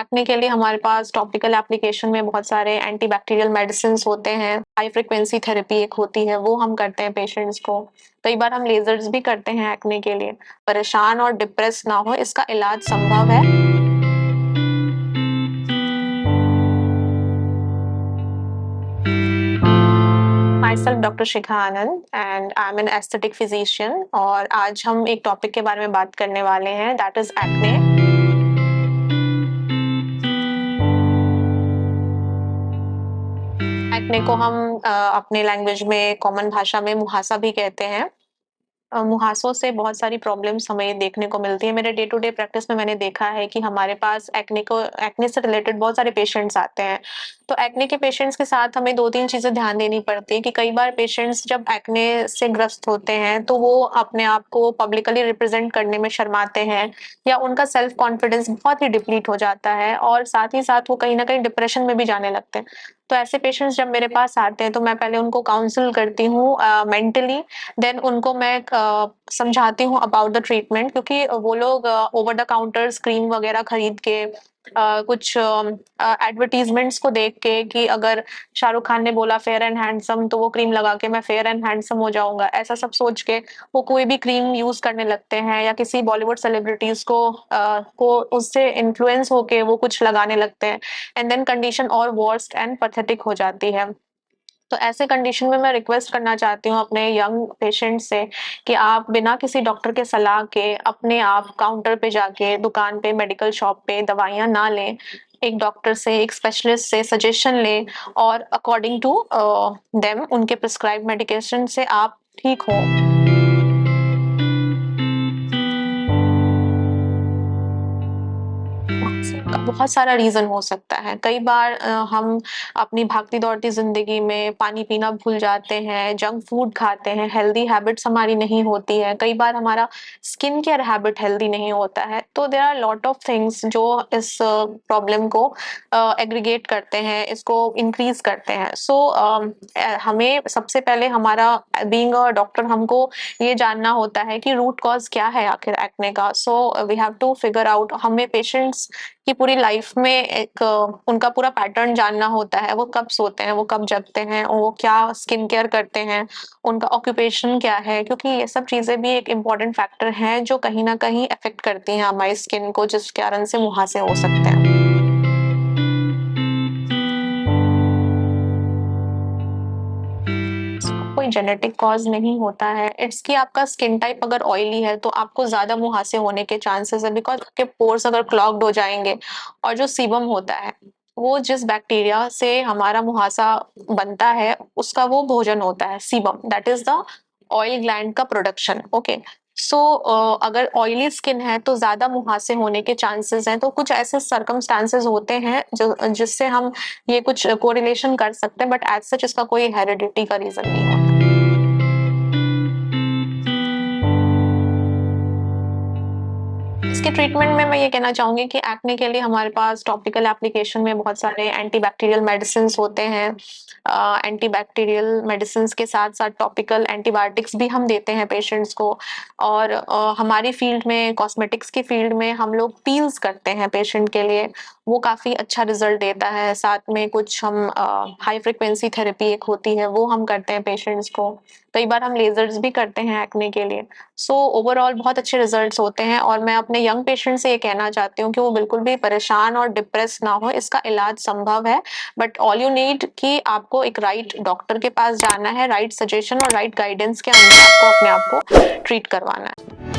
Acne के लिए हमारे पास टॉपिकल एप्लीकेशन में बहुत सारे एंटीबैक्टीरियल मेडिसिन्स होते हैं। हाई फ्रीक्वेंसी थेरेपी एक होती है, वो हम करते हैं पेशेंट्स को। कई बार हम लेज़र्स भी करते हैं एक्ने के लिए। परेशान और डिप्रेस ना हो, इसका इलाज संभव है। Myself doctor Shikha Anand and I am an aesthetic physician और आज हम एक टॉपिक के बारे में बात करने वाले हैं, दैट इज़ एक्ने। एक्ने को हम अपने लैंग्वेज में कॉमन भाषा में मुहासा भी कहते हैं। मुहासों से बहुत सारी प्रॉब्लम्स हमें देखने को मिलती है। मेरे डे टू डे प्रैक्टिस में मैंने देखा है कि हमारे पास एक्ने से रिलेटेड बहुत सारे पेशेंट्स आते हैं। तो एक्ने के पेशेंट्स के साथ हमें 2-3 चीज़ें ध्यान देनी पड़ती है कि कई बार पेशेंट्स जब एक्ने से ग्रस्त होते हैं, तो वो अपने आप को पब्लिकली रिप्रेज़ेंट करने में शर्माते हैं या उनका सेल्फ कॉन्फिडेंस बहुत ही डिप्लीट हो जाता है और साथ ही साथ वो कहीं न कहीं डिप्रेशन में भी जाने लगते हैं। तो ऐसे पेशेंट्स जब मेरे पास आते हैं, तो मैं पहले उनको काउंसल करती हूँ मेंटली, देन उनको मैं समझाती हूँ अबाउट द ट्रीटमेंट क्योंकि वो लोग ओवर द काउंटर्स क्रीम वगैरह खरीद के कुछ एडवर्टाइजमेंट्स को देख के कि अगर शाहरुख खान ने बोला फेयर एंड हैंडसम तो वो क्रीम लगा के मैं फेयर एंड हैंडसम हो जाऊंगा, ऐसा सब सोच के वो कोई भी क्रीम यूज करने लगते हैं या किसी बॉलीवुड सेलिब्रिटीज को उससे इन्फ्लुएंस होके वो कुछ लगाने लगते हैं एंड देन कंडीशन और वर्स्ट एंड पैथेटिक हो जाती है। तो ऐसे कंडीशन में मैं रिक्वेस्ट करना चाहती हूँ अपने यंग पेशेंट से कि आप बिना किसी डॉक्टर के सलाह के अपने आप काउंटर पे जाके दुकान पे मेडिकल शॉप पे दवाइयाँ ना लें, एक डॉक्टर से एक स्पेशलिस्ट से सजेशन लें और अकॉर्डिंग टू देम उनके प्रिस्क्राइब मेडिकेशन से आप ठीक हो। का बहुत सारा रीज़न हो सकता है। कई बार हम अपनी भागती-दौड़ती ज़िंदगी में पानी पीना भूल जाते हैं, जंक फूड खाते हैं, हेल्दी हैबिट्स हमारी नहीं होती है। कई बार हमारा स्किन केयर हैबिट हेल्दी नहीं होता है। तो there are lot of things जो इस प्रॉब्लम को एग्रीगेट करते हैं, इसको इंक्रीज़ करते हैं। हमें सबसे पहले हमारा बीइंग अ डॉक्टर हमको ये जानना होता है कि रूट कॉज़ क्या है आखिर एक्ने का। So we have to figure out, हमें पेशेंट्स की पूरी लाइफ में एक उनका पूरा पैटर्न जानना होता है, वो कब सोते हैं, वो कब जगते हैं, वो क्या स्किन केयर करते हैं, उनका ऑक्यूपेशन क्या है, क्योंकि ये सब चीज़ें भी एक इम्पोर्टेंट फैक्टर हैं जो कहीं न कहीं अफ़ेक्ट करती हैं हमारी स्किन को, जिस कारण से मुहासे हो सकते हैं। इसका कोई जेनेटिक कॉज़ नहीं होता है, इट्स कि आपका स्किन टाइप अगर ऑयली है, तो आपको ज़्यादा मुहासे होने के चांसेस है बिकॉज़ आपके पोर्स अगर क्लॉग्ड हो जाएँगे और जो सीबम होता है, वो जिस बैक्टीरिया से हमारा मुहासा बनता है, उसका वो भोजन होता है sebum, that is the oil gland का प्रोडक्शन, ओके। अगर ऑयली स्किन है तो ज़्यादा मुहासे होने के चांसेस हैं, तो कुछ ऐसे सर्कमस्टेंसेस होते हैं जो जिससे हम ये कुछ कोरिलेशन कर सकते हैं, बट एज़ सच इसका कोई हेरिडिटी का रीज़न नहीं होता। इसके ट्रीटमेंट में मैं ये कहना चाहूँगी कि एक्ने के लिए हमारे पास टॉपिकल एप्लीकेशन में बहुत सारे एंटीबैक्टीरियल मेडिसिन्स होते हैं। एंटीबैक्टीरियल मेडिसिन्स के साथ-साथ टॉपिकल एंटीबायोटिक्स भी हम देते हैं पेशेंट्स को और हमारी फ़ील्ड में कॉस्मेटिक्स की फ़ील्ड में हम लोग पील्स करते हैं पेशेंट के लिए, वो काफ़ी अच्छा रिज़ल्ट देता है। साथ में कुछ हम हाई फ्रीक्वेंसी थेरेपी एक होती है, वो हम करते हैं पेशेंट्स को। कई बार हम लेज़र्स भी करते हैं एक्ने के लिए। ओवरऑल बहुत अच्छे रिजल्ट्स होते हैं और मैं अपने यंग पेशेंट से ये कहना चाहती हूँ कि वो बिल्कुल भी परेशान और डिप्रेस ना हो, इसका इलाज संभव है। बट ऑल यू नीड कि आपको एक राइट डॉक्टर के पास जाना है, राइट सजेशन और राइट गाइडेंस के अनुसार आपको अपने आप को ट्रीट करवाना है।